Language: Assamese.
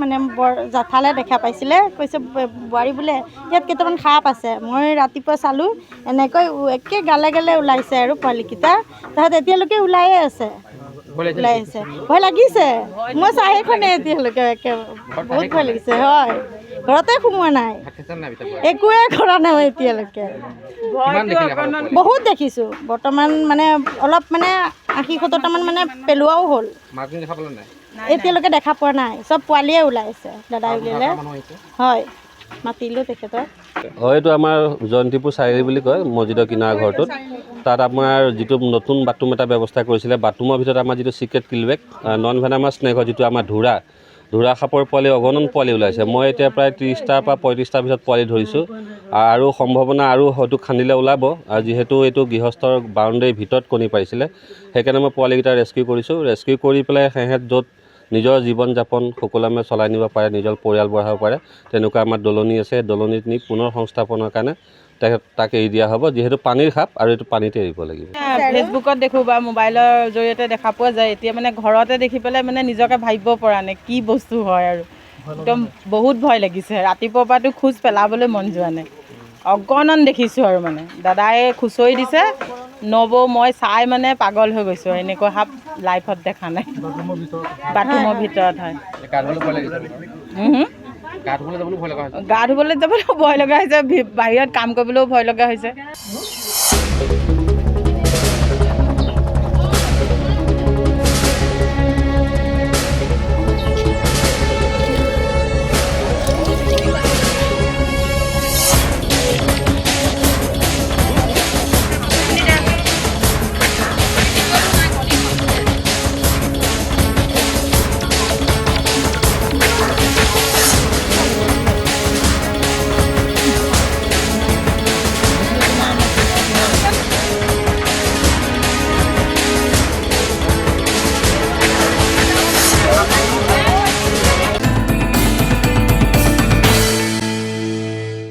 মানে বৰ জাঠালে দেখা পাইছিলে, কৈছে বোৱাৰী বোলে ইয়াত কেইটামান সাপ আছে। মই ৰাতিপুৱা চালোঁ, এনেকৈ একে গালে গালে ওলাইছে আৰু পোৱালিকেইটা। তাহাঁত এতিয়ালৈকে ওলায়ে আছে, ওলাই আছে। ভয় লাগিছে, মই চাহেখনে এতিয়ালৈকে একে বহুত ভয় লাগিছে। হয়, ঘৰতে সোমোৱা নাই, একোৱে কৰা নাই এতিয়ালৈকে। বহুত দেখিছোঁ, বৰ্তমান মানে অলপ মানে 80-70টামান মানে পেলোৱাও হ'ল। এতিয়ালৈকে দেখা পোৱা নাই, চব পোৱালিয়ে ওলাইছে। দাদাই উলিয়ালে, হয়, মাতিলোঁ তেখেতক। এইটো আমাৰ জয়ন্তীপুৰ চাৰিআলি বুলি কয়, মছজিদৰ কিনাৰ ঘৰটোত। তাত আমাৰ যিটো নতুন বাথৰুম এটা ব্যৱস্থা কৰিছিলে, বাথৰুমৰ ভিতৰত আমাৰ যিটো চিক্ৰেট কিলবেগ নন ভেনামাছ স্নেক হয়, যিটো আমাৰ ধোৰা সাপৰ পোৱালি অগণন পোৱালি ওলাইছে। মই এতিয়া প্ৰায় 30টাৰ পৰা 35টাৰ ভিতৰত পোৱালি ধৰিছোঁ, আৰু সম্ভাৱনা আৰু হয়তো খান্দিলে ওলাব। আৰু যিহেতু এইটো গৃহস্থৰ বাউণ্ডেৰীৰ ভিতৰত কণী পাৰিছিলে, সেইকাৰণে মই পোৱালিকেইটা ৰেস্কিউ কৰিছোঁ। ৰেস্কিউ কৰি পেলাই সিহঁত য'ত নিজৰ জীৱন যাপন সুকলমে চলাই নিব পাৰে, নিজৰ পৰিয়াল বঢ়াব পাৰে, তেনেকুৱা আমাৰ দলনি আছে। দলনিত নি পুনৰ সংস্থাপনৰ কাৰণে তাক এৰি দিয়া হ'ব, যিহেতু পানীৰ সাপ আৰু এইটো পানীতে এৰিব লাগিব। ফেচবুকত দেখোঁ বা মোবাইলৰ জৰিয়তে দেখা পোৱা যায়। এতিয়া মানে ঘৰতে দেখি পেলাই মানে নিজকে ভাবিব পৰা নাই কি বস্তু হয়, আৰু একদম বহুত ভয় লাগিছে। ৰাতিপুৱাৰ পৰাতো খোজ পেলাবলৈ মন যোৱা নাই, অগণন দেখিছোঁ। আৰু মানে দাদাই খুচৰি দিছে, নবৌ মই চাই মানে পাগল হৈ গৈছোঁ। এনেকুৱা সাপ লাইফত দেখা নাই। বাথৰুমৰ ভিতৰত হয়। গা ধুবলৈ যাবলৈও ভয় লগা হৈছে, বাহিৰত কাম কৰিবলৈও ভয় লগা হৈছে।